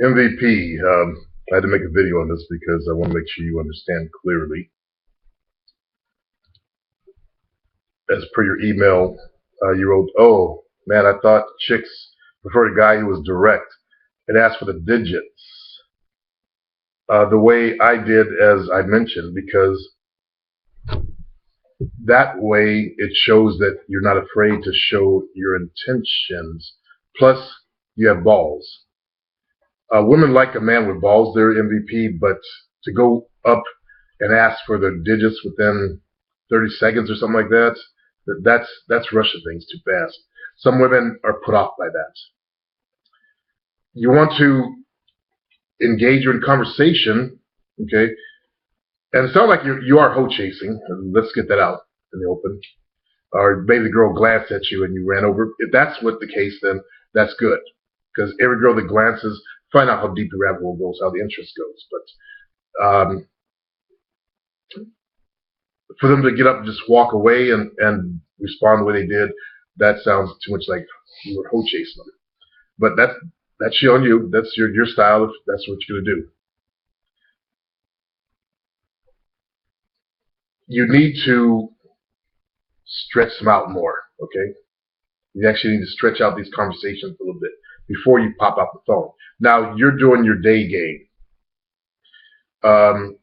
MVP. I had to make a video on this because I want to make sure you understand clearly. As per your email, you wrote, "Oh man, I thought chicks preferred a guy who was direct and asked for the digits." The way I did, as I mentioned, because that way it shows that you're not afraid to show your intentions. Plus, you have balls. Women like a man with balls, they're MVP, but to go up and ask for the digits within 30 seconds or something like that, that's rushing things too fast. Some women are put off by that. You want to engage her in conversation, okay? And it sounds like you are hoe chasing. Let's get that out in the open. Or maybe the girl glanced at you and you ran over. If that's what the case, then that's good. Because every girl that glances, find out how deep the rabbit hole goes, how the interest goes. But for them to get up and just walk away and respond the way they did, that sounds too much like you were hoe chasing them. But that's on you. That's your style if that's what you're gonna do. You need to stretch them out more, okay? You actually need to stretch out these conversations a little bit before you pop out the phone. Now you're doing your day game. So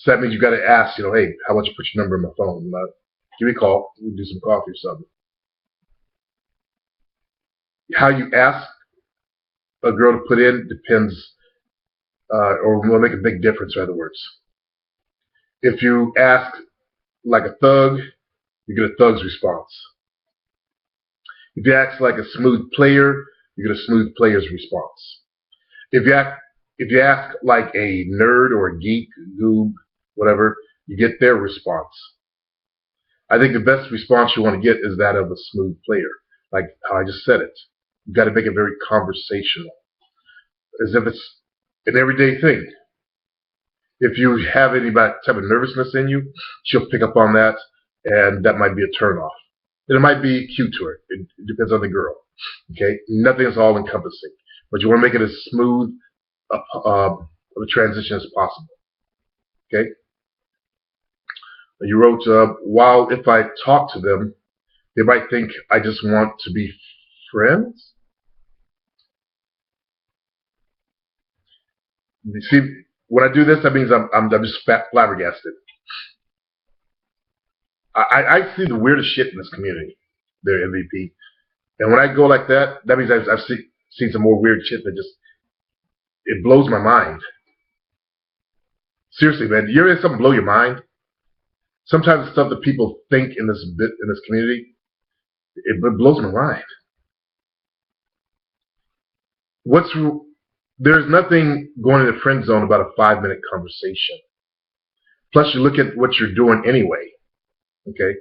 that means you got to ask, hey, how about you put your number in my phone? Give me a call. We'll do some coffee or something. How you ask a girl to put in depends, or will make a big difference, in other words. If you ask like a thug, you get a thug's response. If you ask like a smooth player, you get a smooth player's response. If you ask like a nerd or a geek, goob, whatever, you get their response. I think the best response you want to get is that of a smooth player, like how I just said it. You've got to make it very conversational, as if it's an everyday thing. If you have any type of nervousness in you, she'll pick up on that, and that might be a turnoff. And it might be cute to her. It depends on the girl. Okay, nothing is all encompassing, but you want to make it as smooth of a transition as possible. Okay. You wrote, while if I talk to them, they might think I just want to be friends. You see, when I do this, that means I'm just flabbergasted. I see the weirdest shit in this community, their MVP. And when I go like that, that means I've seen some more weird shit that just, it blows my mind. Seriously, man, do you ever have something blow your mind? Sometimes the stuff that people think in this community, it blows my mind. There's nothing going in the friend zone about a 5-minute conversation. Plus, you look at what you're doing anyway. Okay.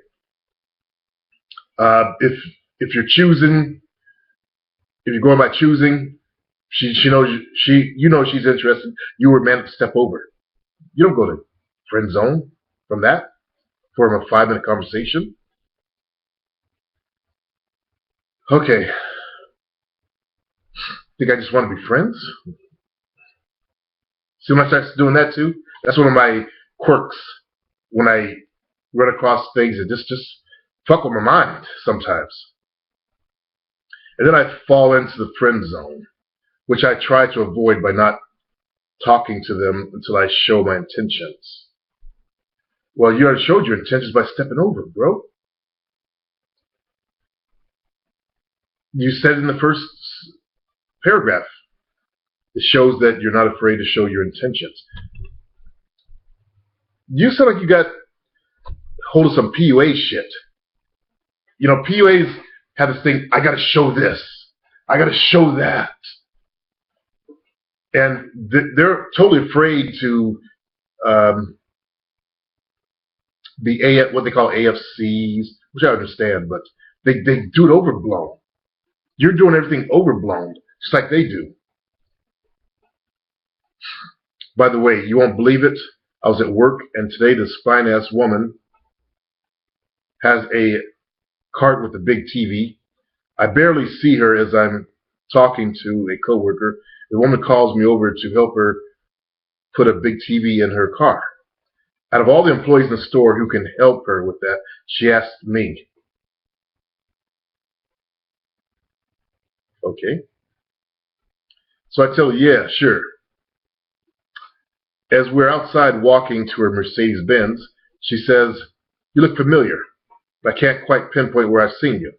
If you're choosing, if you're going by choosing, she knows she's interested. You were meant to step over. You don't go to friend zone from that for a 5-minute conversation. Okay. Think I just want to be friends? See when I start doing that too? That's one of my quirks. When I run across things that just fuck with my mind sometimes. And then I fall into the friend zone, which I try to avoid by not talking to them until I show my intentions. Well, you already showed your intentions by stepping over, bro. You said in the first paragraph, it shows that you're not afraid to show your intentions. You sound like you got hold of some PUA shit. PUAs have this thing, I gotta show this. I gotta show that. And they're totally afraid to be what they call AFCs, which I understand, but they do it overblown. You're doing everything overblown, just like they do. By the way, you won't believe it. I was at work, and today this fine-ass woman has a cart with a big TV. I barely see her as I'm talking to a coworker, The woman calls me over to help her put a big TV in her car. Out of all the employees in the store who can help her with that, she asked me. Okay. So I tell her, yeah, sure. As we're outside walking to her Mercedes-Benz, she says, you look familiar, but I can't quite pinpoint where I've seen you.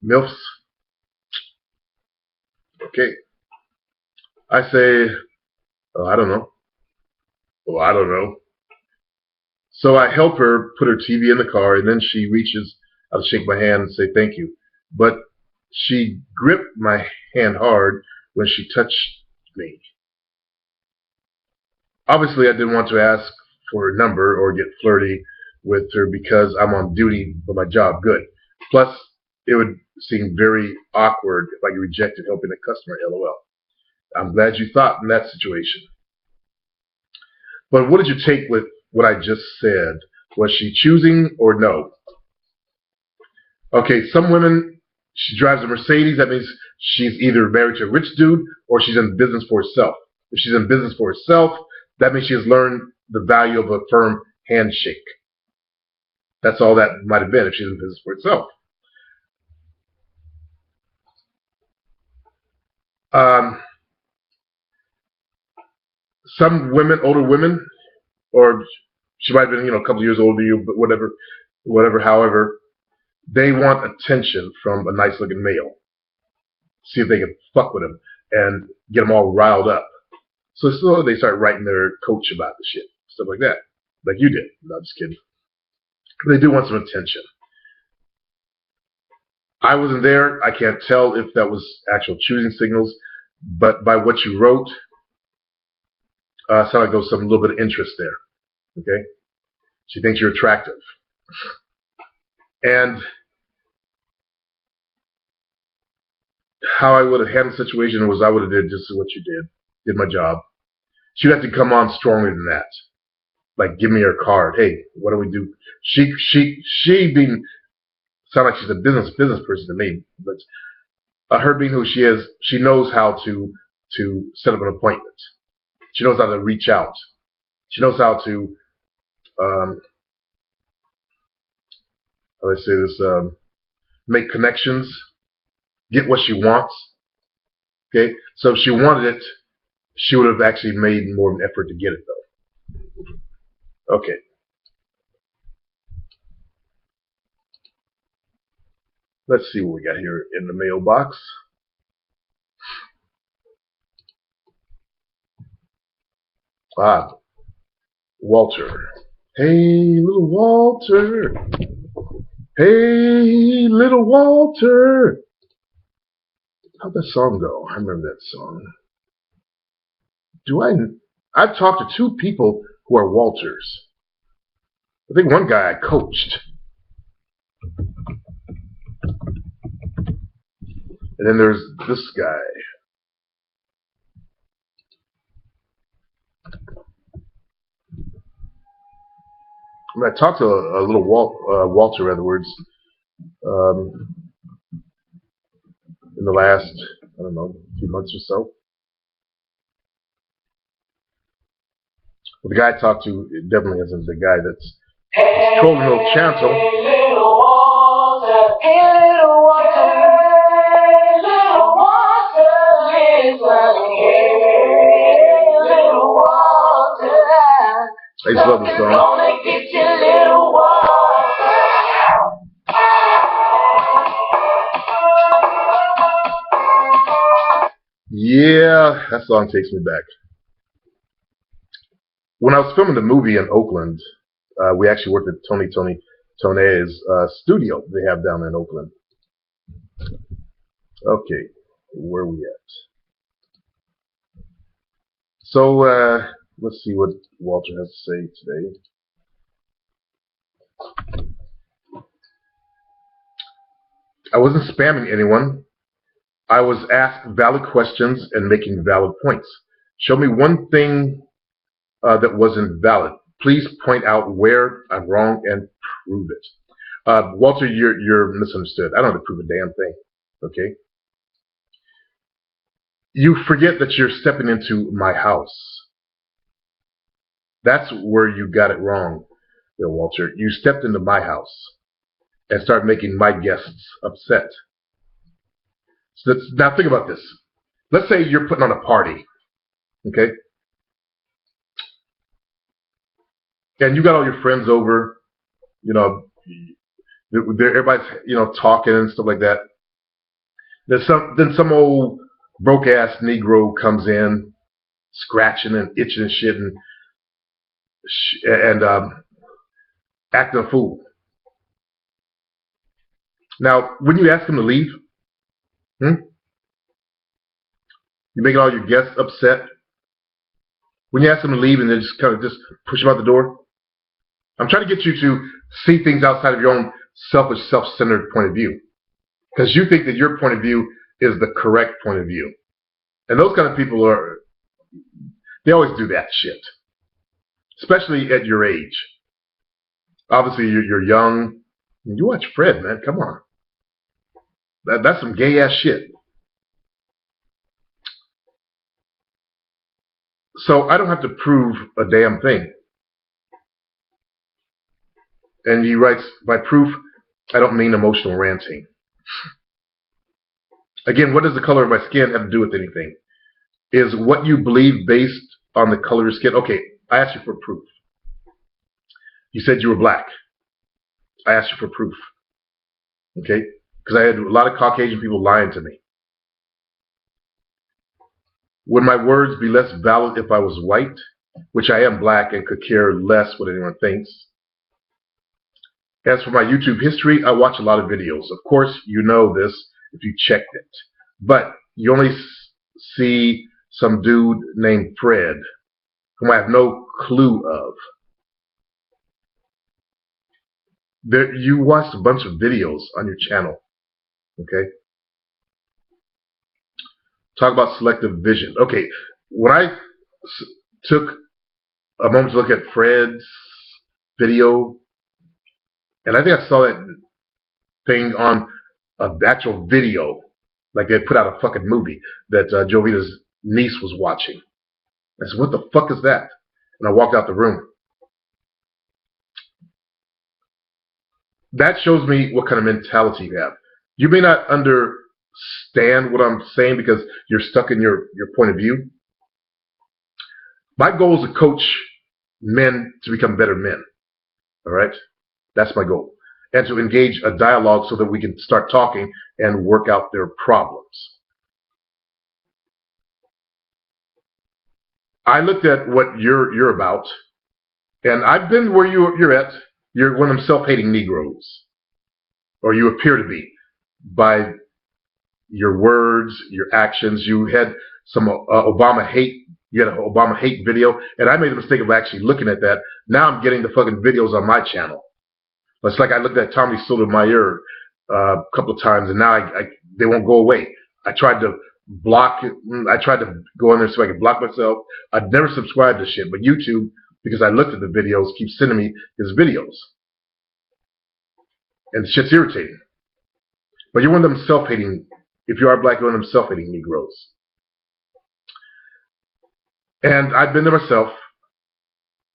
MILFs? Okay. I say, oh, I don't know. Oh, I don't know. So I help her put her TV in the car, and then she reaches out to shake my hand and say thank you. But she gripped my hand hard when she touched me. Obviously, I didn't want to ask for a number or get flirty with her because I'm on duty for my job. Good. Plus, it would seem very awkward if I rejected helping a customer. LOL. I'm glad you thought in that situation. But what did you take with what I just said? Was she choosing or no? Okay, some women, she drives a Mercedes. That means she's either married to a rich dude or she's in business for herself. If she's in business for herself, that means she has learned the value of a firm handshake. That's all that might have been if she's in business for herself. Some women, older women, or she might have been, a couple of years older than you, but whatever, however, they want attention from a nice-looking male. See if they can fuck with him and get them all riled up. So they start writing their coach about the shit, stuff like that, like you did. No, I'm just kidding. They do want some attention. I wasn't there. I can't tell if that was actual choosing signals, but by what you wrote, sounded like there was some little bit of interest there. Okay, she thinks you're attractive, and how I would have handled the situation was I would have did just what you did my job. She'd have to come on stronger than that, like give me her card. Hey, what do we do? She being sound like she's a business person to me, but her being who she is, she knows how to set up an appointment. She knows how to reach out. She knows how to how do I say this? Make connections, get what she wants. Okay, so if she wanted it, she would have actually made more of an effort to get it, though. Okay. Let's see what we got here in the mailbox. Walter. Hey, little Walter. Hey, little Walter. How'd that song go? I remember that song. I've talked to two people who are Walters. I think one guy I coached. And then there's this guy. I talked to a little Walter, in other words, in the last, I don't know, few months or so. Well, the guy I talked to definitely isn't the guy that's controlling the little channel. Hey, little Walter. Hey, little Walter. Hey, little Walter. Listen. Hey, little Walter. I just love the song. Gonna get you, little Walter. Yeah, that song takes me back. When I was filming the movie in Oakland, we actually worked at Tony Toney's studio they have down in Oakland. Okay, where are we at? So let's see what Walter has to say today. I wasn't spamming anyone. I was asked valid questions and making valid points. Show me one thing that wasn't valid. Please point out where I'm wrong and prove it. Walter, you're misunderstood. I don't have to prove a damn thing. Okay? you forget that you're stepping into my house. That's where you got it wrong, Bill Walter. You stepped into my house and started making my guests upset. So now think about this. Let's say you're putting on a party, okay? And you got all your friends over, you know, everybody's, you know, talking and stuff like that. Then some old broke ass Negro comes in, scratching and itching and shit, and acting a fool. Now, wouldn't you ask him to leave? You making all your guests upset? Wouldn't you ask him to leave and then just kind of just push him out the door? I'm trying to get you to see things outside of your own selfish, self-centered point of view. Because you think that your point of view is the correct point of view. And those kind of people they always do that shit. Especially at your age. Obviously, you're young. You watch Fred, man. Come on. That's some gay-ass shit. So I don't have to prove a damn thing. And he writes, by proof, I don't mean emotional ranting. Again, what does the color of my skin have to do with anything? Is what you believe based on the color of your skin? Okay, I asked you for proof. You said you were black. I asked you for proof. Okay? Because I had a lot of Caucasian people lying to me. Would my words be less valid if I was white? Which I am black and could care less what anyone thinks. As for my YouTube history, I watch a lot of videos. Of course, you know this if you checked it. But you only see some dude named Fred, whom I have no clue of. You watched a bunch of videos on your channel. Okay? Talk about selective vision. Okay, when I took a moment to look at Fred's video, and I think I saw that thing on an actual video, like they put out a fucking movie that Jovita's niece was watching. I said, what the fuck is that? And I walked out the room. That shows me what kind of mentality you have. You may not understand what I'm saying because you're stuck in your point of view. My goal is to coach men to become better men. All right? That's my goal. And to engage a dialogue so that we can start talking and work out their problems. I looked at what you're about, and I've been where you're at. You're one of them self-hating Negroes. Or you appear to be. By your words, your actions. You had some Obama hate. You had an Obama hate video, and I made the mistake of actually looking at that. Now I'm getting the fucking videos on my channel. It's like I looked at Tommy Sotomayor a couple of times, and now they won't go away. I tried to block it. I tried to go in there so I could block myself. I'd never subscribed to shit, but YouTube, because I looked at the videos, keeps sending me his videos. And shit's irritating. But you're one of them self-hating, if you are black, you're one of them self-hating Negroes. And I've been there myself.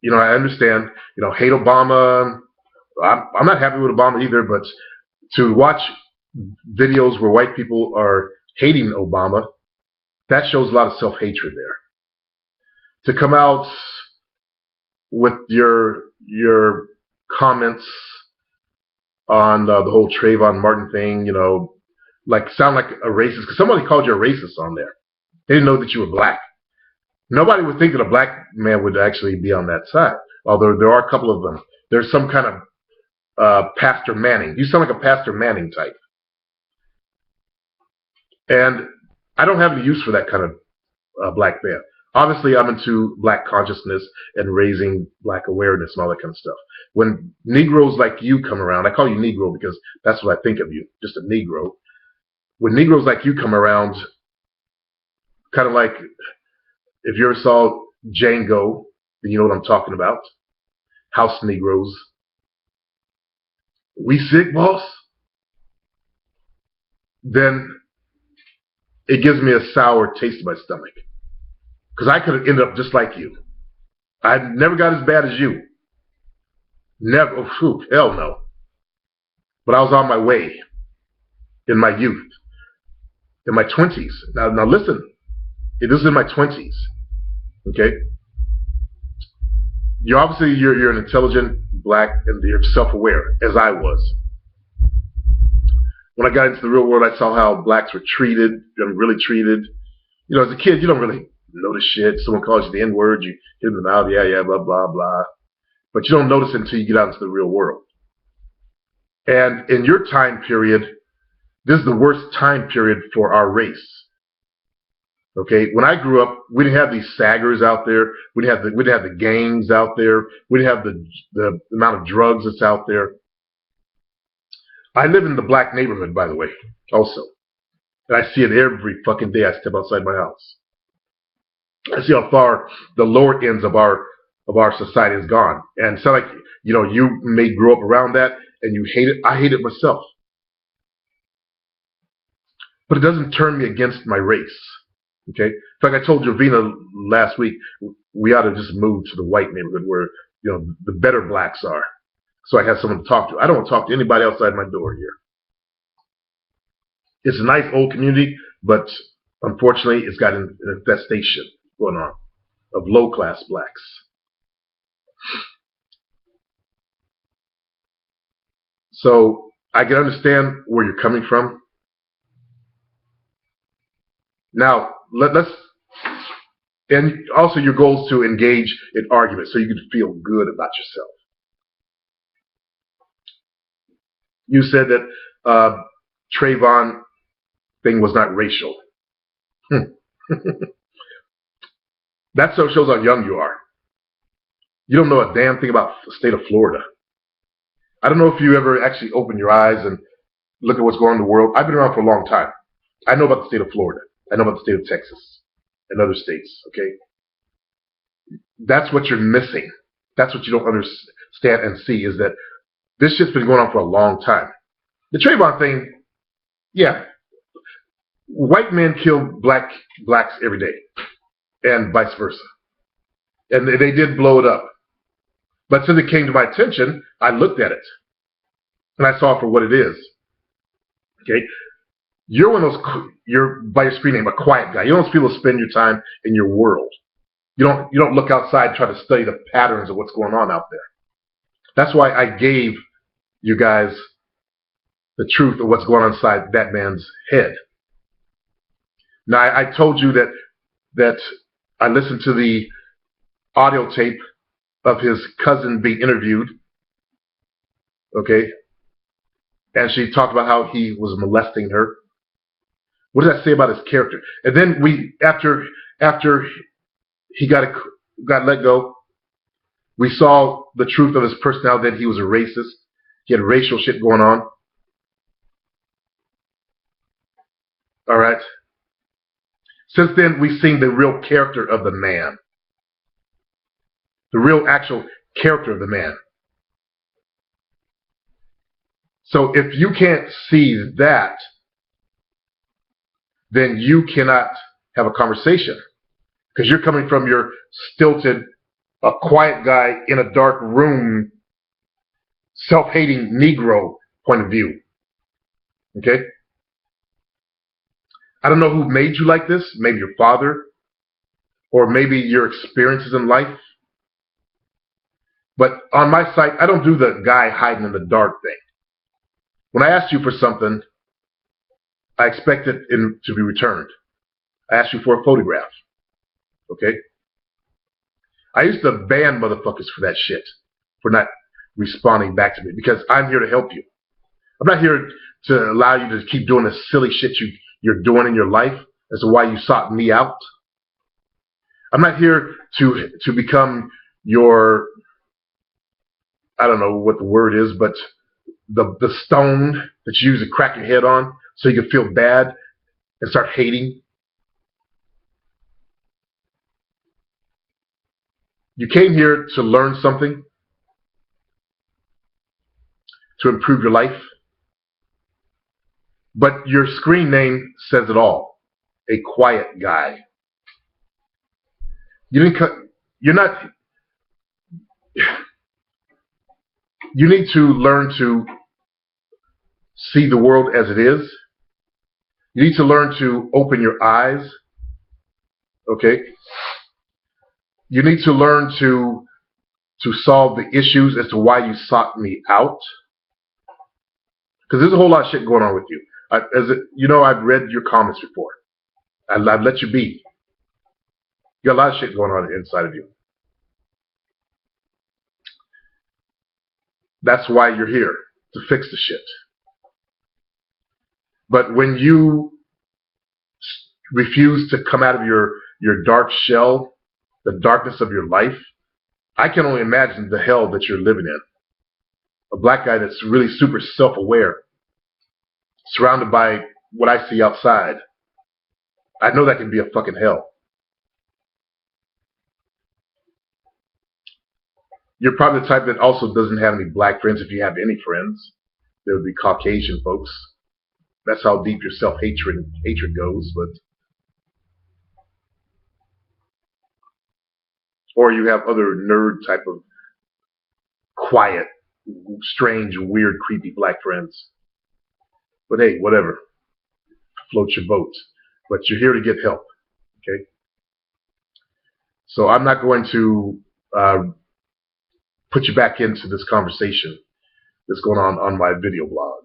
You know, I understand, you know, hate Obama. I'm not happy with Obama either, but to watch videos where white people are hating Obama, that shows a lot of self-hatred there. To come out with your comments on the whole Trayvon Martin thing, you know, like sound like a racist, because somebody called you a racist on there. They didn't know that you were black. Nobody would think that a black man would actually be on that side, although there are a couple of them. There's some kind of Pastor Manning. You sound like a Pastor Manning type. And I don't have any use for that kind of black man. Obviously, I'm into black consciousness and raising black awareness and all that kind of stuff. When Negroes like you come around, I call you Negro because that's what I think of you, just a Negro. When Negroes like you come around, kind of like if you ever saw Django, then you know what I'm talking about. House Negroes. We sick, boss? Then it gives me a sour taste in my stomach. Because I could have ended up just like you. I never got as bad as you. Never. Oh, phew, hell no. But I was on my way in my youth, in my 20s. Now listen, this is in my 20s. Okay? You're an intelligent black and you're self-aware, as I was. When I got into the real world, I saw how blacks were treated, really treated. You know, as a kid, you don't really notice shit. Someone calls you the N-word, you hit them out, yeah, blah, blah, blah. But you don't notice it until you get out into the real world. And in your time period, this is the worst time period for our race. Okay, when I grew up, we didn't have these saggers out there. We didn't have the gangs out there. We didn't have the amount of drugs that's out there. I live in the black neighborhood, by the way, also. And I see it every fucking day I step outside my house. I see how far the lower ends of our society has gone. And it's not like, you know, you may grow up around that and you hate it. I hate it myself. But it doesn't turn me against my race. Okay? In fact, I told Jovina last week, we ought to just move to the white neighborhood where, you know, the better blacks are. So I have someone to talk to. I don't want to talk to anybody outside my door here. It's a nice old community, but unfortunately, it's got an infestation going on of low-class blacks. So I can understand where you're coming from. Now, let's, and also your goal is to engage in arguments so you can feel good about yourself. You said that Trayvon thing was not racial. That shows how young you are. You don't know a damn thing about the state of Florida. I don't know if you ever actually open your eyes and look at what's going on in the world. I've been around for a long time. I know about the state of Florida. I know about the state of Texas and other states, okay? That's what you're missing. That's what you don't understand and see, is that this shit's been going on for a long time. The Trayvon thing, yeah. White men kill blacks every day, and vice versa. And they did blow it up. But since it came to my attention, I looked at it. And I saw it for what it is. Okay? You're one of those, you're by your screen name, a quiet guy. You're one of those people who spend your time in your world. You don't look outside and try to study the patterns of what's going on out there. That's why I gave you guys the truth of what's going on inside that man's head. Now, I told you that I listened to the audio tape of his cousin being interviewed, okay? And she talked about how he was molesting her. What does that say about his character? And then after he got let go, we saw the truth of his personality, that he was a racist. He had racial shit going on. All right? Since then, we've seen the real character of the man. The real actual character of the man. So if you can't see that, then you cannot have a conversation. Because you're coming from your stilted, a quiet guy in a dark room, self-hating Negro point of view. Okay? I don't know who made you like this. Maybe your father. Or maybe your experiences in life. But on my site, I don't do the guy hiding in the dark thing. When I ask you for something, I expect it to be returned. I ask you for a photograph. Okay? I used to ban motherfuckers for that shit. For not responding back to me. Because I'm here to help you. I'm not here to allow you to keep doing the silly shit you're doing in your life as to why you sought me out. I'm not here to become your, I don't know what the word is, but the stone that you use to crack your head on so you can feel bad and start hating. You came here to learn something, to improve your life. But your screen name says it all. a quiet guy. You're not. You need to learn to see the world as it is. You need to learn to open your eyes. Okay? You need to learn to solve the issues as to why you sought me out. Because there's a whole lot of shit going on with you. I've read your comments before. I've let you be. You got a lot of shit going on inside of you. That's why you're here, to fix the shit. But when you refuse to come out of your dark shell, the darkness of your life, I can only imagine the hell that you're living in. A black guy that's really super self-aware, surrounded by what I see outside. I know that can be a fucking hell. You're probably the type that also doesn't have any black friends, if you have any friends. They would be Caucasian folks. That's how deep your self-hatred goes. Or you have other nerd type of quiet, strange, weird, creepy black friends. But hey, whatever. Float your boat. But you're here to get help. Okay? So I'm not going to put you back into this conversation that's going on my video blog.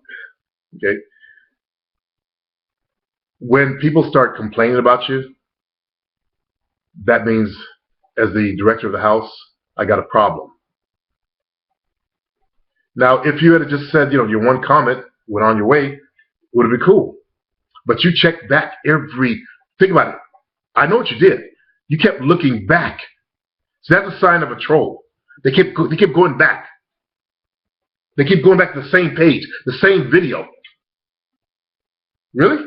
Okay? When people start complaining about you, that means, as the director of the house, I got a problem. Now, if you had just said, your one comment, went on your way, it would have been cool. But you checked back think about it. I know what you did. You kept looking back. So that's a sign of a troll. They kept going back. They keep going back to the same page, the same video. Really?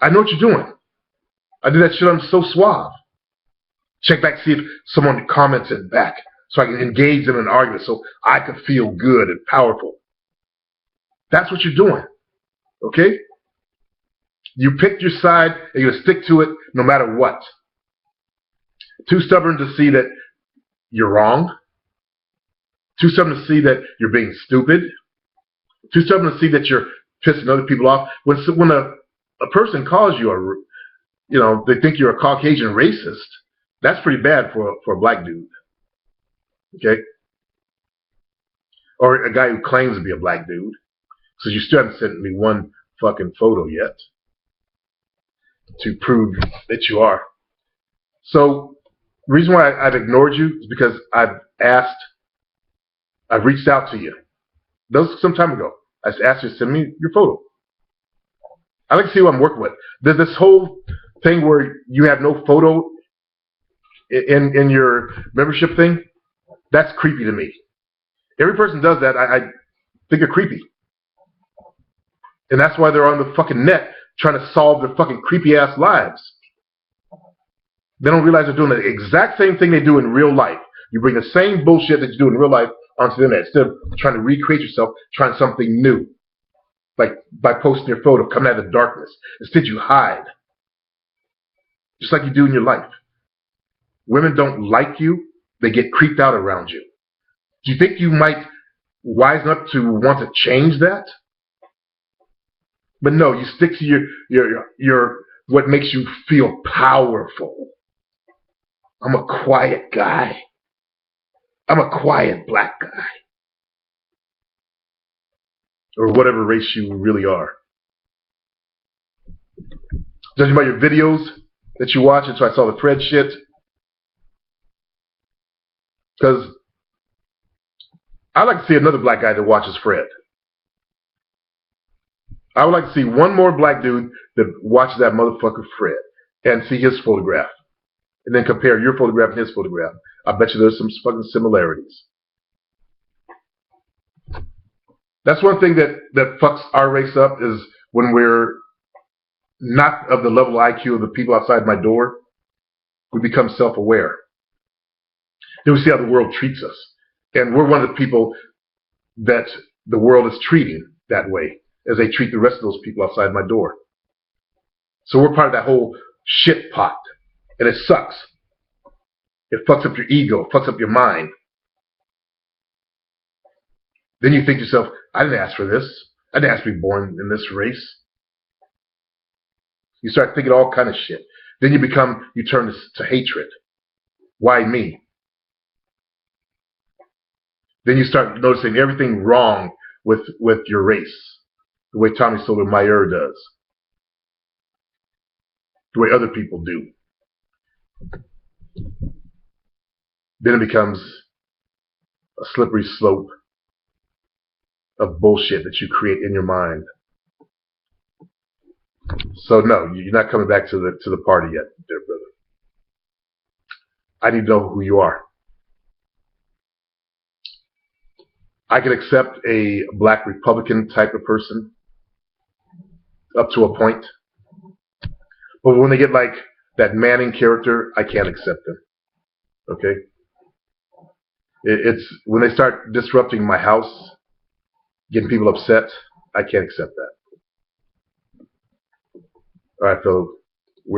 I know what you're doing. I do that shit on So Suave. Check back, see if someone commented back, so I can engage in an argument, so I can feel good and powerful. That's what you're doing. Okay? You picked your side, and you're going to stick to it no matter what. Too stubborn to see that you're wrong. Too stubborn to see that you're being stupid. Too stubborn to see that you're pissing other people off. When a person calls you they think you're a Caucasian racist, that's pretty bad for a black dude. Okay? Or a guy who claims to be a black dude. So you still haven't sent me one fucking photo yet to prove that you are. So the reason why I've ignored you is because I've reached out to you. That was some time ago. I asked you to send me your photo. I like to see what I'm working with. There's this whole thing where you have no photo in your membership thing. That's creepy to me. Every person does that, I think they're creepy. And that's why they're on the fucking net trying to solve their fucking creepy ass lives. They don't realize they're doing the exact same thing they do in real life. You bring the same bullshit that you do in real life onto the internet instead of trying to recreate yourself, trying something new. Like by posting your photo, coming out of the darkness. Instead you hide. Just like you do in your life. Women don't like you, they get creeped out around you. Do you think you might wisen up to want to change that? But no, you stick to your what makes you feel powerful. I'm a quiet guy. I'm a quiet black guy. Or whatever race you really are. Judging by your videos that you watch, and so I saw the Fred shit. Because I'd like to see another black guy that watches Fred. I would like to see one more black dude that watches that motherfucker Fred and see his photograph. And then compare your photograph and his photograph. I bet you there's some fucking similarities. That's one thing that fucks our race up is when we're not of the level of IQ of the people outside my door, we become self-aware. Then we see how the world treats us. And we're one of the people that the world is treating that way as they treat the rest of those people outside my door. So we're part of that whole shit pot. And it sucks. It fucks up your ego. It fucks up your mind. Then you think to yourself, I didn't ask for this. I didn't ask to be born in this race. You start thinking all kind of shit. Then you turn to hatred. Why me? Then you start noticing everything wrong with your race. The way Tommy Sotomayor does. The way other people do. Then it becomes a slippery slope of bullshit that you create in your mind. So no, you're not coming back to the party yet, dear brother. I need to know who you are. I can accept a black Republican type of person up to a point. But when they get like that Manning character, I can't accept them. Okay? It's when they start disrupting my house, getting people upset, I can't accept that. All right, fellas.